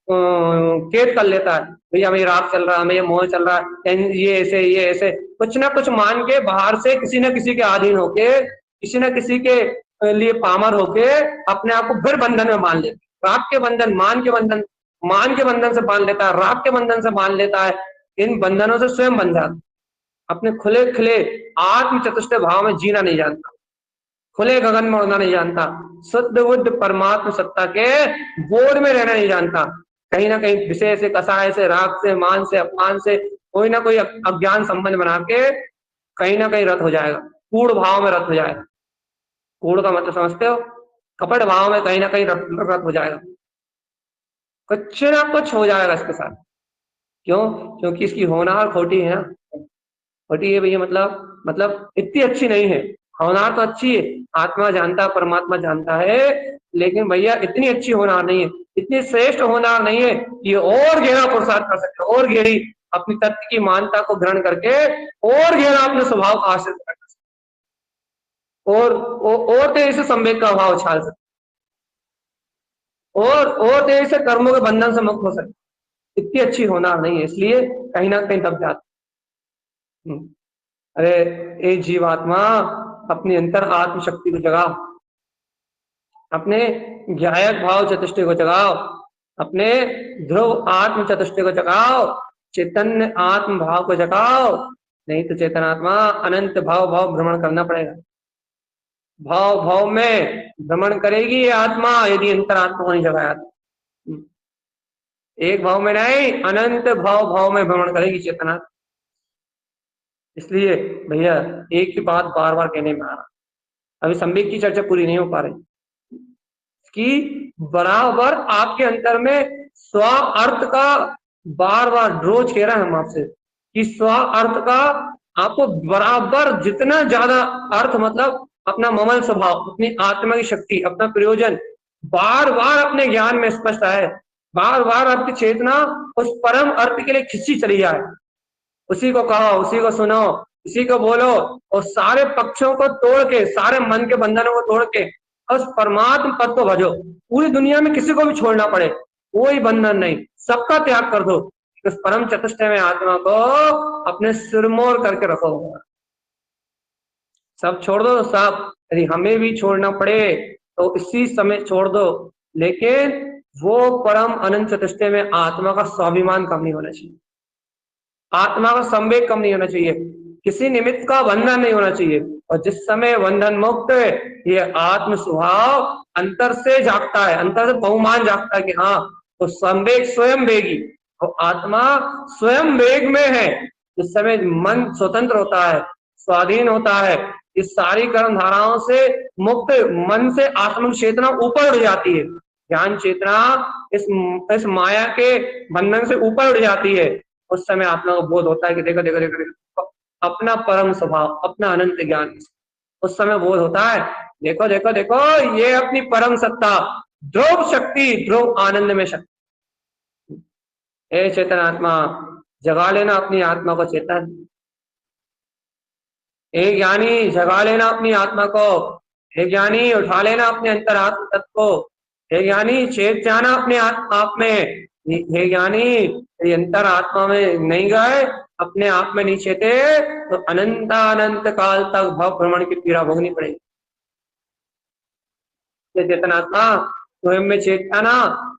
कैद कर लेता है, भैया मेरा राग चल रहा है, मेरा मोह चल रहा है, ये ऐसे कुछ ना कुछ मान के बाहर से किसी न किसी के अधीन होके, किसी न किसी के लिए पामर होके अपने आप को फिर बंधन में मान लेता, राग के बंधन, मान के बंधन से बांध लेता है, राग के बंधन से बांध लेता है, इन बंधनों से स्वयं बंध जाता, अपने खुले खिले आत्म चतुष्टय भाव में जीना नहीं जानता, खुले गगन में उड़ना नहीं जानता, शुद्ध बुद्ध परमात्मा सत्ता के बोध में रहना नहीं जानता, कहीं ना कहीं विषय से, कसाय से, राग से, मान से, अपमान से कोई ना कोई अज्ञान संबंध बना के कहीं ना कहीं रत हो जाएगा, कूढ़ भाव में रत हो जाएगा। कूढ़ का मतलब समझते हो? कपट भाव में कहीं ना कहीं रत हो जाएगा, कुछ ना कुछ हो जाएगा इसके साथ। क्यों? क्योंकि इसकी होनहार खोटी है ना, खोटी है भैया, मतलब इतनी अच्छी नहीं है। होनहार तो अच्छी है, आत्मा जानता, परमात्मा जानता है, लेकिन भैया इतनी अच्छी होनहार नहीं है, इतनी श्रेष्ठ होनहार नहीं है, ये और गहरा पुरुषार्थ कर सकते, और गहरी अपनी तत्व की मानता को ग्रहण करके और गहरा अपने स्वभाव का आश्रित कर सकते, और तेजी से संवेग का अभाव उछाल सकते, और तेजी से कर्मों के बंधन से मुक्त हो सकते। इतनी अच्छी होनहार नहीं है, इसलिए कहीं ना कहीं दब जाते। अरे ए जीवात्मा, अपनी अंतर आत्म शक्ति को जगाओ, अपने ज्ञायक भाव चतुष्टय को जगाओ, अपने ध्रुव आत्म चतुष्टय को जगाओ, चैतन्य आत्म भाव को जगाओ, नहीं तो चेतनात्मा अनंत भाव भ्रमण करना पड़ेगा। भाव में भ्रमण करेगी ये आत्मा यदि अंतरात्मा को नहीं जगाया। एक भाव में नहीं, अनंत भाव में भ्रमण करेगी चेतना। इसलिए भैया एक ही बात बार बार कहने में आ रहा, अभी संवेग की चर्चा पूरी नहीं हो पा रही कि बराबर आपके अंतर में स्व अर्थ का बार बार रोज कह रहे हैं हम आपसे कि स्व अर्थ का आपको बराबर जितना ज्यादा अर्थ, मतलब अपना ममल स्वभाव, अपनी आत्मा की शक्ति, अपना प्रयोजन बार बार अपने ज्ञान में स्पष्ट आए, बार बार आपकी चेतना उस परम अर्थ के लिए खिंची चली जाए, उसी को कहो, उसी को सुनो, किसी को बोलो और सारे पक्षों को तोड़ के, सारे मन के बंधनों को तोड़ के उस परमात्म पद को भजो। पूरी दुनिया में किसी को भी छोड़ना पड़े, कोई बंधन नहीं, सबका त्याग कर दो, उस परम चतुष्टय में आत्मा को अपने सिरमौर करके रखो। सब छोड़ दो, सब, यदि हमें भी छोड़ना पड़े तो इसी समय छोड़ दो, लेकिन वो परम अनंत चतुष्टय में आत्मा का स्वाभिमान कम नहीं होना चाहिए, आत्मा का संवेग कम नहीं होना चाहिए, किसी निमित्त का बंधन नहीं होना चाहिए। और जिस समय बंधन मुक्त ये आत्म स्वभाव अंतर से जागता है, अंतर से बहुमान जागता है कि हाँ तो संवेग स्वयं वेगी, और आत्मा स्वयं वेग में है। जिस समय मन स्वतंत्र होता है, स्वाधीन होता है, इस सारी कर्म धाराओं से मुक्त मन से आत्म चेतना ऊपर उठ जाती है, ज्ञान चेतना इस माया के बंधन से ऊपर उठ जाती है। उस समय आत्मा को बोध होता है कि देखो देखो देखो, देखो अपना परम स्वभाव, अपना अनंत ज्ञान, उस समय बोध होता है, देखो देखो देखो ये अपनी परम सत्ता, ध्रुव शक्ति, ध्रुव आनंद में शक्ति। हे चेतन आत्मा, जगा लेना अपनी आत्मा को चेतन, हे ज्ञानी जगा लेना अपनी आत्मा को, हे ज्ञानी उठा लेना अपने अंतरात्म तत्व को, हे ज्ञानी चेत जाना अपने आप में, हे ज्ञानी अंतर आत्मा में नहीं गए, अपने आप में नहीं चेते तो अनंत अनंत काल तक भव भ्रमण की पीड़ा भोगनी पड़ेगी। चेतनात्मा स्वयं में चेत जाना,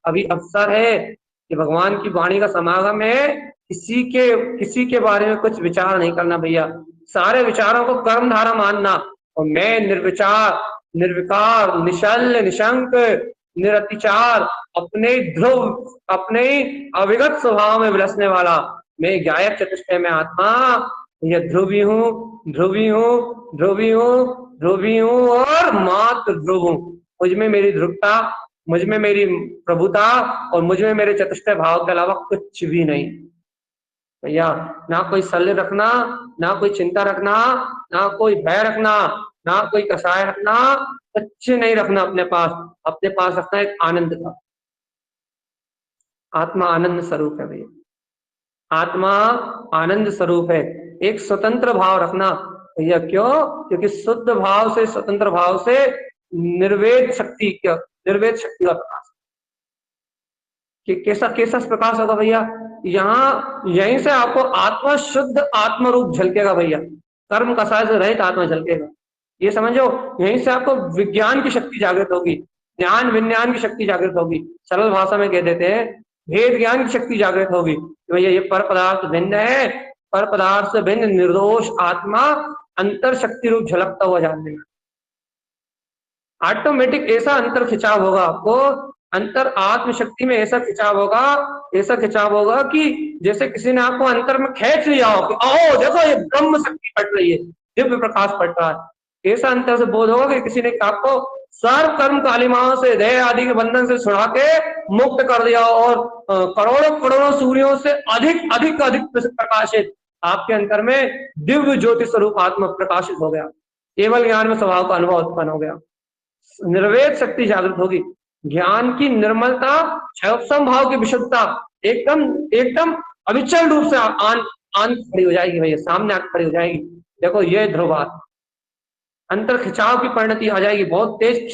अभी अवसर है कि भगवान की वाणी का समागम है, किसी के बारे में कुछ विचार नहीं करना भैया, सारे विचारों को कर्म धारा मानना, और मैं निर्विचार, निर्विकार, निशल्य, निशंक, निरतिचार, अपने ध्रुव, अपने अविगत स्वभाव में विलसने वाला मैं गायक चतुष्टय में आत्मा, यह ध्रुवी हूँ, ध्रुवी हूँ, ध्रुवी हूँ, ध्रुवी हूँ और मात्र ध्रुव हूँ। मुझ में मेरी ध्रुवता, मुझ में मेरी प्रभुता और मुझ में मेरे चतुष्टय भाव के अलावा कुछ भी नहीं भैया। ना कोई शल्य रखना, ना कोई चिंता रखना, ना कोई भय रखना, ना कोई कषाय रखना, कुछ नहीं रखना अपने पास रखना एक आनंद का। आत्मा आनंद स्वरूप है भैया, आत्मा आनंद स्वरूप है। एक स्वतंत्र भाव रखना भैया, क्यों? क्योंकि शुद्ध भाव से, स्वतंत्र भाव से निर्वेद शक्ति का प्रकाश, कि कैसा कैसा प्रकाश होगा भैया, यहाँ यहीं से आपको आत्मा शुद्ध आत्म रूप झलकेगा भैया, कर्म कसाय से रहित आत्मा झलकेगा। ये समझो, यहीं से आपको विज्ञान की शक्ति जागृत होगी, ज्ञान विज्ञान की शक्ति जागृत होगी, सरल भाषा में कह देते हैं भेद ज्ञान की शक्ति जागृत होगी। भैया ये पर पदार्थ भिन्न है, पर पदार्थ से भिन्न निर्दोष आत्मा अंतर शक्ति रूप झलकता हुआ जानने में ऑटोमेटिक ऐसा अंतर खिंचाव होगा आपको, अंतर आत्म शक्ति में ऐसा खिंचाव होगा कि जैसे किसी ने आपको अंतर में खींच लिया हो कि आओ देखो ये ब्रह्म शक्ति पड़ रही है, दिव्य प्रकाश पड़ रहा है। ऐसा अंतर से बोध होगा कि किसी ने आपको सर्व कर्म कालिमाओं से, देह आदि के बंधन से छुड़ा के मुक्त कर दिया और करोड़ों करोड़ों सूर्यों से अधिक अधिक अधिक प्रकाशित आपके अंतर में दिव्य ज्योति स्वरूप आत्मा प्रकाशित हो गया, केवल ज्ञान में स्वभाव का अनुभव उत्पन्न हो गया, निर्वेद शक्ति जागृत होगी, ज्ञान की निर्मलता, क्षयोत्सम भाव की विशुद्धता एकदम एकदम अविचल रूप से आन खड़ी हो जाएगी भैया, सामने आकर खड़ी हो जाएगी। देखो ये ध्रुवात अंतर खिंचाव की परिणति आ जाएगी, बहुत तेज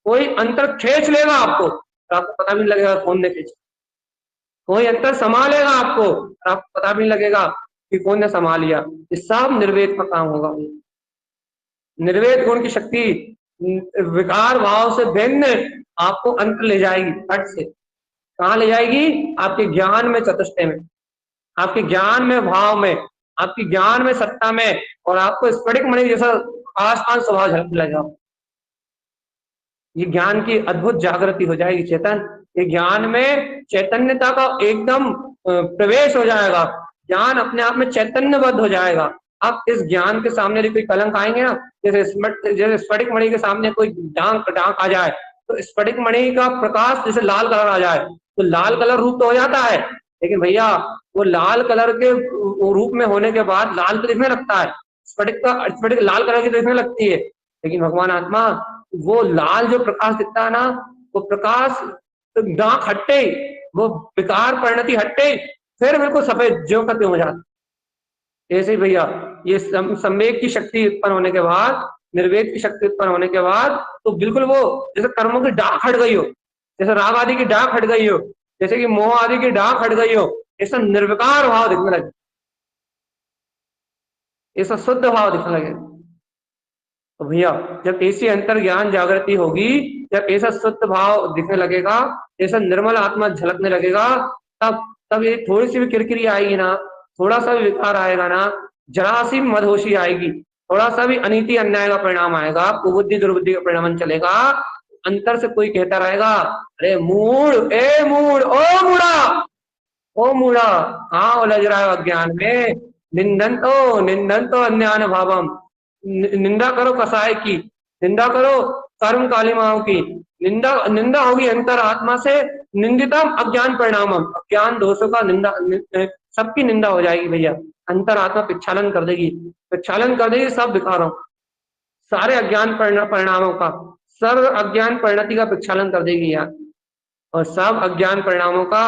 कोई अंतर खींच लेगा आपको तो आपको पता भी नहीं लगेगा कौन ने खींचा, कोई अंतर संभालेगा आपको तो आपको पता भी नहीं लगेगा कि कौन ने संभाल लिया। इस सब निर्वेद का काम होगा। निर्वेद गुण की शक्ति विकार भाव से भिन्न आपको अंतर ले जाएगी, फट से कहाँ ले जाएगी? आपके ज्ञान में, चतुष्टय में, आपके ज्ञान में, भाव में, आपकी ज्ञान में, सत्ता में, और आपको स्फटिक मणि जैसा आसमान स्वभाव झलकने लगा। ये ज्ञान की अद्भुत जागृति हो जाएगी चेतन, ये ज्ञान में चैतन्यता का एकदम प्रवेश हो जाएगा, ज्ञान अपने आप में चैतन्यबद्ध हो जाएगा। अब इस ज्ञान के सामने यदि कोई कलंक आएंगे ना, जैसे स्फटिक मणि के सामने कोई डांक आ जाए तो स्फटिक मणि का प्रकाश जैसे लाल कलर आ जाए तो लाल कलर रूप तो हो जाता है, लेकिन भैया वो लाल कलर के रूप में होने के बाद लाल तो दिखने लगता है, स्फटिक लाल कलर की दिखने लगती है, लेकिन भगवान आत्मा वो लाल जो प्रकाश दिखता है ना, वो प्रकाश डांक हटते ही, वो विकार परिणति हटते ही फिर बिल्कुल सफेद ज्यों का त्यों हो जाता। ऐसे ही भैया ये सम्वेग की शक्ति उत्पन्न होने के बाद, निर्वेद की शक्ति उत्पन्न होने के बाद, तो बिल्कुल वो जैसे कर्मों की डाक हट गई हो, जैसे राग आदि की डाक हट गई हो, जैसे कि मोह आदि की डाक हट गई हो, ऐसा निर्विकार भाव दिखने लगे, ऐसा शुद्ध भाव दिखने लगे। तो भैया जब ऐसी अंतर ज्ञान जागृति होगी, जब ऐसा शुद्ध भाव दिखने लगेगा, ऐसा निर्मल आत्मा झलकने लगेगा, तब ये थोड़ी सी भी किरकिरी आएगी ना, थोड़ा सा भी विकार आएगा ना, जरा सी मदहोशी आएगी, थोड़ा सा भी अनीति अन्याय का परिणाम आएगा, कुबुद्धि दुर्बुद्धि का परिणाम चलेगा, अंतर से कोई कहता रहेगा, अरे मूड, ए मूड, ओ मूड़ा, हाँ उलझ रहा है अज्ञान में, निंदन तो अन्यान भावम, निंदा करो कसाय की, निंदा करो कर्म कालिमाओं की, निंदा निंदा होगी अंतर आत्मा से, निंदितम अज्ञान परिणामम, अज्ञान दोषों का निंदा, सबकी निंदा हो जाएगी भैया, अंतर आत्मा प्रक्षालन कर देगी, प्रक्षालन कर देगी सब विकारों, सारे अज्ञान परिणामों का, सर्व अज्ञान परिणति का प्रक्षालन कर देगी यार, और सब अज्ञान परिणामों का,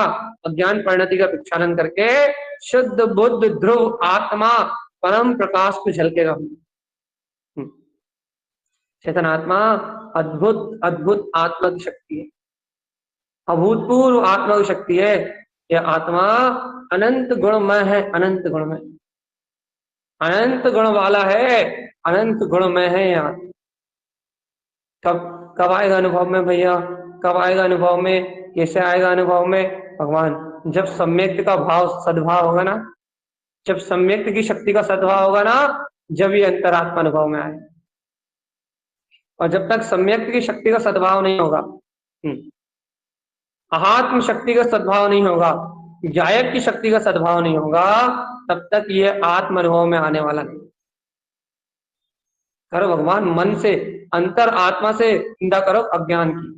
अज्ञान परिणति का प्रक्षालन करके शुद्ध बुद्ध ध्रुव आत्मा परम प्रकाश को झलकेगा। चेतन आत्मा अद्भुत अद्भुत आत्मा की शक्ति है, अभूतपूर्व आत्मा की शक्ति है। यह आत्मा अनंत गुणमय है, अनंत गुणमय, अनंत गुण वाला है, अनंत गुणमय है यार। कब कब आएगा अनुभव में भैया, कब आएगा अनुभव में, कैसे आएगा अनुभव में भगवान, जब सम्यक्त का भाव सद्भाव होगा ना, जब सम्यक्त की शक्ति का सद्भाव होगा ना, जब ये अंतरात्मा अनुभव में आए, और जब तक सम्यक्त की शक्ति का सद्भाव नहीं होगा, आत्म शक्ति का सद्भाव नहीं होगा, जायक की शक्ति का सद्भाव नहीं होगा, तब तक ये आत्म अनुभव में आने वाला नहीं। करो भगवान मन से, अंतर आत्मा से निंदा करो अज्ञान की,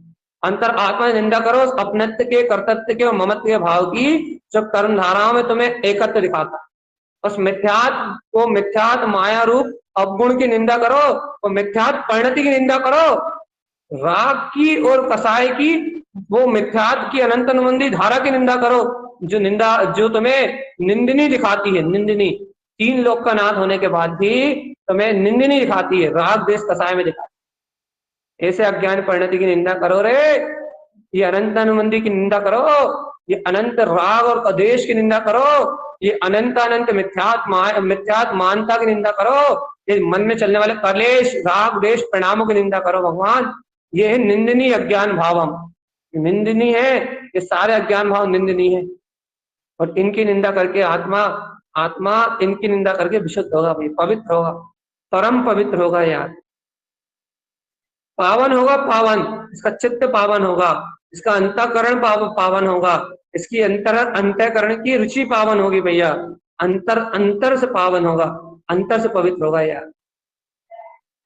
अंतर आत्मा से निंदा करो अपनत्व के, कर्तव्य के और ममत्व के भाव की, जो कर्म धाराओं में तुम्हें एकत्व दिखाता, उस मिथ्यात को, मिथ्यात माया रूप अवगुण की निंदा करो, और मिथ्यात परिणति की निंदा करो, राग की और कसाय की, वो मिथ्यात की अनंत अनुबंधी धारा की निंदा करो, जो निंदा, जो तुम्हें निंदनी दिखाती है, निंदनी, तीन लोक का नाथ होने के बाद भी तुम्हें निंदनी दिखाती है, राग देश कसाय में दिखाती है। ऐसे अज्ञान परिणति की निंदा करो रे, ये अनंत अनुबंधी की निंदा करो, ये अनंत राग और कदेश की निंदा करो, ये अनंत अनंत मिथ्यात मानता की निंदा करो, ये मन में चलने वाले कलेश राग देश परिणामों की निंदा करो भगवान, ये है निंदनी अज्ञान भावम, निंदनी है, ये सारे अज्ञान भाव निंदनी है, और इनकी निंदा करके आत्मा, आत्मा इनकी निंदा करके विशुद्ध होगा भाई, पवित्र होगा, परम पवित्र होगा यार, पावन होगा, पावन, इसका चित्त पावन होगा, इसका अंतःकरण पावन होगा, इसकी अंतःकरण की रुचि पावन होगी भैया, अंतर अंतर से पावन होगा, अंतर से पवित्र होगा यार।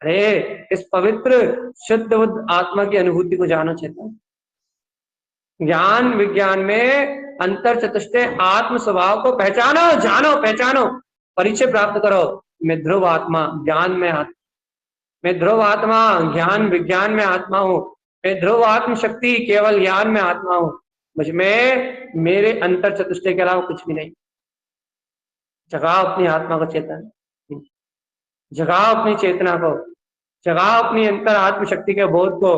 अरे इस पवित्र शुद्ध बुद्ध आत्मा की अनुभूति को जानो चेतन, ज्ञान विज्ञान में अंतर चतुष्टय आत्म स्वभाव को पहचानो, जानो, पहचानो, परिचय प्राप्त करो। मैं ध्रुव आत्मा ज्ञान में आत्मा, मैं ध्रुव आत्मा ज्ञान विज्ञान में आत्मा हूँ, मैं ध्रुव आत्म शक्ति केवल ज्ञान में आत्मा हूँ, मुझ में मेरे अंतर चतुष्टय के अलावा कुछ भी नहीं। जगाओ अपनी आत्मा को चेतन, जगाओ अपनी चेतना को, जगाओ अपनी अंतर आत्म शक्ति के बोध को,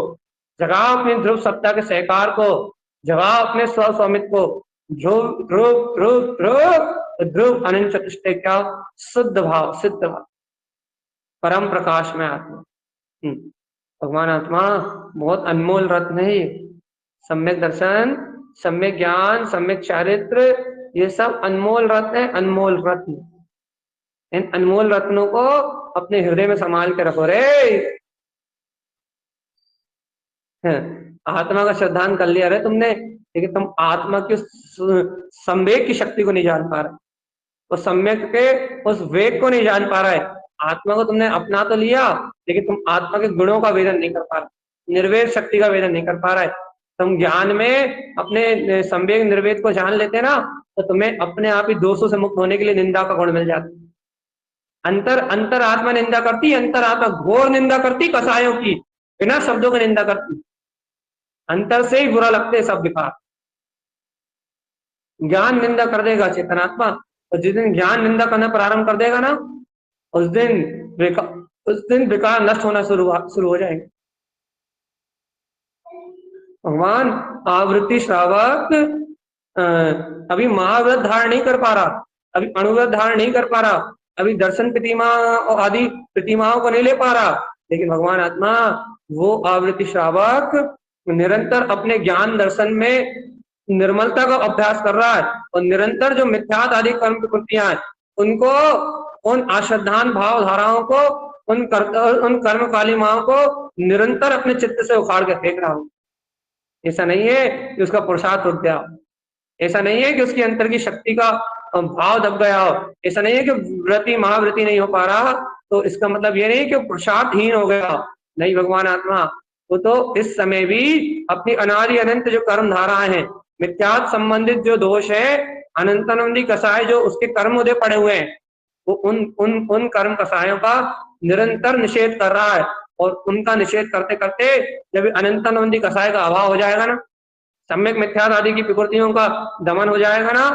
जगाओ अपनी ध्रुव सत्ता के सहकार को, जगाओ अपने स्व स्वामित्व को, ध्रुव ध्रुव ध्रुव ध्रुव ध्रुव अनंत चतुष्टय का शुद्ध भाव, सिद्ध भाव, परम प्रकाश में आत्मा। भगवान आत्मा बहुत अनमोल रत्न है, सम्यक दर्शन, सम्यक ज्ञान, सम्यक चारित्र, ये सब अनमोल रत्न है, अनमोल रत्न। इन अनमोल रत्नों को अपने हृदय में संभाल के रखो रे। आत्मा का श्रद्धान कर लिया रे तुमने, लेकिन तुम आत्मा के संवेग की शक्ति को नहीं जान पा रहे, उस सम्यक के उस वेग को नहीं जान पा रहा है। आत्मा को तुमने अपना तो लिया, लेकिन तुम आत्मा के गुणों का वेदन नहीं कर पा रहे, निर्वेद शक्ति का वेदन नहीं कर पा रहे। तुम ज्ञान में अपने संवेग निर्वेद को जान लेते ना, तो तुम्हें अपने आप ही दोषों से मुक्त होने के लिए निंदा का गुण मिल जाता। अंतर आत्मा निंदा करती, अंतर आत्मा घोर निंदा करती कसायों की, बिना शब्दों की निंदा करती, अंतर से ही बुरा लगते सब विकार। ज्ञान निंदा कर देगा चेतनात्मा, और जिस दिन ज्ञान निंदा करना प्रारंभ कर देगा ना, उस दिन विकार नष्ट होना शुरू हो जाएंगे। भगवान आवृत्ति श्रावक अभी महाव्रत धारण नहीं कर पा रहा, अभी अणुव्रत धारण नहीं कर पा रहा, अभी दर्शन प्रतिमा और आदि प्रतिमाओं को नहीं ले पा रहा, लेकिन भगवान आत्मा वो आवृत्ति श्रावक निरंतर अपने ज्ञान दर्शन में निर्मलता का अभ्यास कर रहा है और निरंतर जो मिथ्यात आदि कर्म प्रवृत्तियां हैं उनको, उन अश्रद्धान भाव धाराओं को, उन कर्म कालिमाओं को निरंतर अपने चित्त से उखाड़ के फेंक रहा हूं। ऐसा नहीं है कि उसका पुरुषार्थ रुक गया, ऐसा नहीं है कि उसके अंतर की शक्ति का भाव दब गया हो, ऐसा नहीं है कि व्रति महाव्रति नहीं हो पा रहा तो इसका मतलब ये नहीं कि पुरुषार्थहीन हो गया। नहीं, भगवान आत्मा वो तो इस समय भी अपनी अनादि अनंत जो कर्म धाराएं हैं, मिथ्यात संबंधित जो दोष है, अनंतानंदी कसाय जो उसके कर्म उदय पड़े हुए हैं, वो उन कर्म कसायों का निरंतर निषेध कर रहा है। और उनका निषेध करते करते जब अनंतानंदी कसाय का अभाव हो जाएगा ना, सम्यक मिथ्यात आदि की प्रकृतियों का दमन हो जाएगा ना,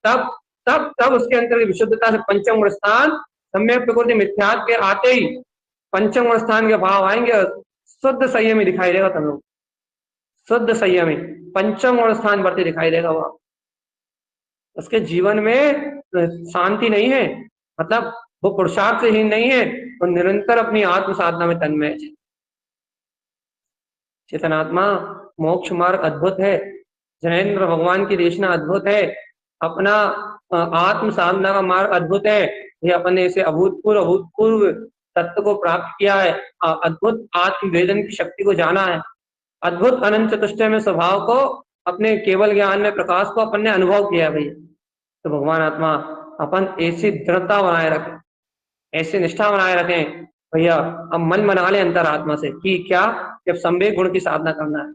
तब तब तब उसके अंतर विशुद्धता से पंचम गुण स्थान, सम्यक प्रकृति मिथ्यात के आते ही पंचम गुण स्थान के भाव आएंगे, शुद्ध संयमी दिखाई देगा। तुम लोग शुद्ध संयमी पंचम गुण स्थान बढ़ते दिखाई देगा। वह उसके जीवन में शांति नहीं है, मतलब वो पुरुषार्थ ही नहीं है, वो निरंतर अपनी आत्म साधना में तन्मय है। चेतनात्मा मोक्ष मार्ग अद्भुत है, जैनेन्द्र भगवान की देशना अद्भुत है, अपना आत्म साधना का मार्ग अद्भुत है। ये अपने से अभूतपूर्व तत्व को प्राप्त किया है, अद्भुत आत्मवेदन की शक्ति को जाना है, अद्भुत अनंत चतुष्टय में स्वभाव को, अपने केवल ज्ञान में प्रकाश को अपन ने अनुभव किया है भैया। तो भगवान आत्मा अपन ऐसी दृढ़ता बनाए रखें, ऐसी निष्ठा बनाए रखें भैया। अब मन बना ले अंतर आत्मा से कि क्या, जब संवेग गुण की साधना करना है,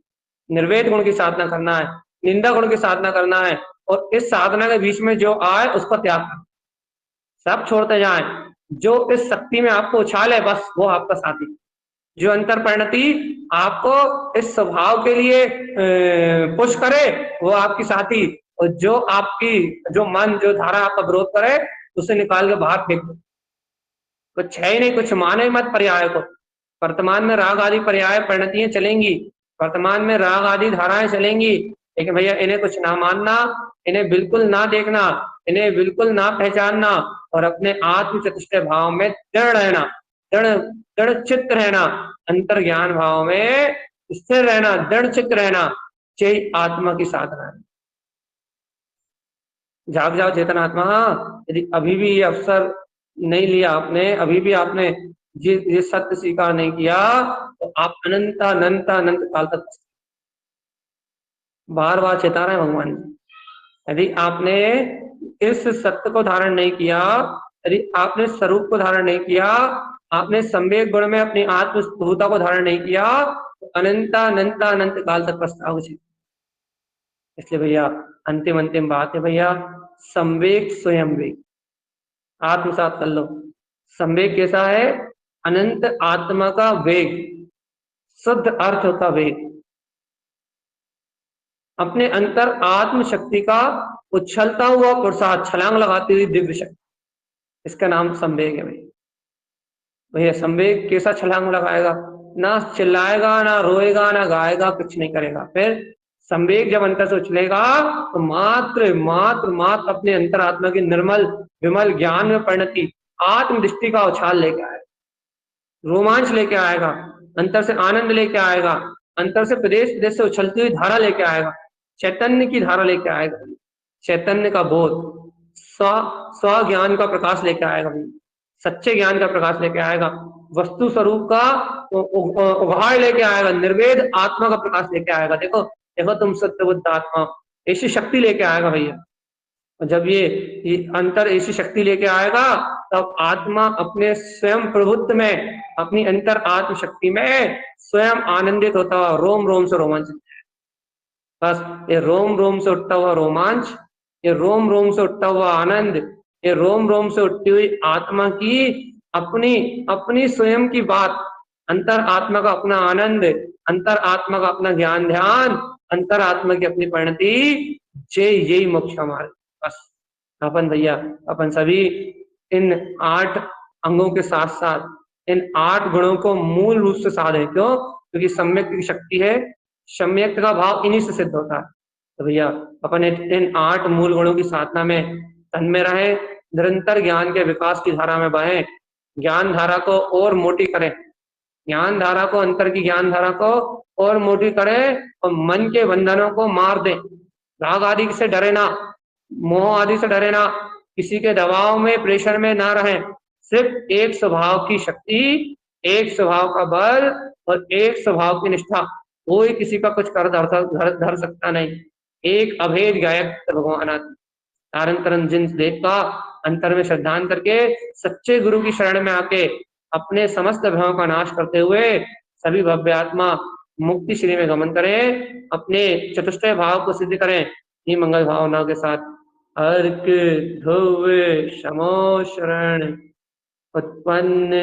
निर्वेद गुण की साधना करना है, निंदा गुण की साधना करना है, और इस साधना के बीच में जो आए उसका त्याग कर, सब छोड़ते जाएं। जो इस शक्ति में आपको उछाले बस वो आपका साथी, जो अंतर परिणति आपको इस स्वभाव के लिए पुश करे वो आपकी साथी, और जो आपकी जो मन जो धारा आपका विरोध करे उसे निकाल के बाहर फेंक दो। कुछ है ही नहीं, कुछ माने मत पर्याय को। वर्तमान में राग आदि पर्याय परिणतियां चलेंगी, वर्तमान में राग आदि धाराएं चलेंगी, लेकिन भैया इन्हें कुछ ना मानना, इन्हें बिल्कुल ना देखना, इन्हें बिल्कुल ना पहचानना, और अपने आत्म चतुष्टय भाव में दृढ़ रहना, दृढ़ चित्त रहना, अंतर ज्ञान भाव में स्थिर रहना, दृढ़ चित्त रहना, यही आत्मा की साधना है। जाग जाओ चेतनात्मा। यदि अभी भी ये अवसर नहीं लिया आपने, अभी भी आपने ये सत्य स्वीकार नहीं किया, तो आप अनंत काल तक बार बार चेता रहे भगवान जी। यदि आपने इस सत्य को धारण नहीं किया, यदि आपने स्वरूप को धारण नहीं किया, आपने संवेग गुण में अपनी आत्मभूता को धारण नहीं किया, तो अनंत काल तक पछताओ। इसलिए भैया अंतिम बात है भैया, संवेग स्वयं वेग आत्मसात कर लो। संवेग कैसा है? अनंत आत्मा का वेग, शुद्ध अर्थ का वेग, अपने अंतर आत्म शक्ति का उछलता हुआ पुरुषार्थ, छलांग लगाती हुई दिव्य शक्ति, इसका नाम संवेग है भैया। संवेग कैसा छलांग लगाएगा? ना चिल्लाएगा, ना रोएगा, ना गाएगा, कुछ नहीं करेगा। फिर संवेग जब अंतर से उछलेगा तो मात्र अपने अंतरात्मा की निर्मल विमल ज्ञान में परिणति, आत्म दृष्टि का उछाल लेके आएगा, रोमांच लेके आएगा, अंतर से आनंद लेके आएगा, अंतर से प्रदेश से उछलती हुई धारा लेके आएगा, चैतन्य की धारा लेके आएगा, चैतन्य का बोध, स्व ज्ञान का प्रकाश लेके आएगा, सच्चे ज्ञान का प्रकाश लेके आएगा, वस्तु स्वरूप का उभार लेके आएगा, निर्वेद आत्मा का प्रकाश लेके आएगा। देखो तुम सत्य बुद्ध आत्मा, ऐसी शक्ति लेके आएगा भैया। और जब ये अंतर ऐसी शक्ति लेके आएगा तब आत्मा अपने स्वयं प्रभुत्व में, अपनी अंतर आत्म शक्ति में स्वयं आनंदित होता हुआ रोम रोम से रोमांचित। बस ये रोम रोम से उठता हुआ रोमांच, ये रोम रोम से उठता हुआ आनंद, ये रोम रोम से उठती हुई आत्मा की अपनी स्वयं की बात, अंतर आत्मा का अपना आनंद, अंतर आत्मा का अपना ज्ञान ध्यान, अंतर आत्मा की अपनी परिणति, यही मोक्ष मार्ग। बस अपन भैया, अपन सभी इन 8 अंगों के साथ साथ इन 8 गुणों को मूल रूप से साधे। क्यों? क्योंकि सम्यक की शक्ति है, सम्यक का भाव इन्हीं से सिद्ध होता है। तो भैया अपन इन 8 मूल गुणों की साधना में तन में रहे, निरंतर ज्ञान के विकास की धारा में बहे, ज्ञान धारा को और मोटी करें, ज्ञान धारा को, अंतर की ज्ञान धारा को और मोटी करें, और मन के बंधनों को मार दें। राग आदि से डरे ना, मोह आदि से डरे ना, किसी के दबाव में, प्रेशर में ना रहें। सिर्फ एक स्वभाव की शक्ति, एक स्वभाव का बल और एक स्वभाव की निष्ठा, कोई किसी का कुछ कर धर सकता नहीं। एक अभेद गायक भगवान तारन तरन जिन देव का अंतर में श्रद्धान करके सच्चे गुरु की शरण में आके अपने समस्त भयों का नाश करते हुए सभी भव्य आत्मा मुक्ति श्री में गमन करें, अपने चतुष्टय भाव को सिद्ध करें। ये मंगल भावनाओं के साथ अर्क ध्रुव शमो शरण उत्पन्न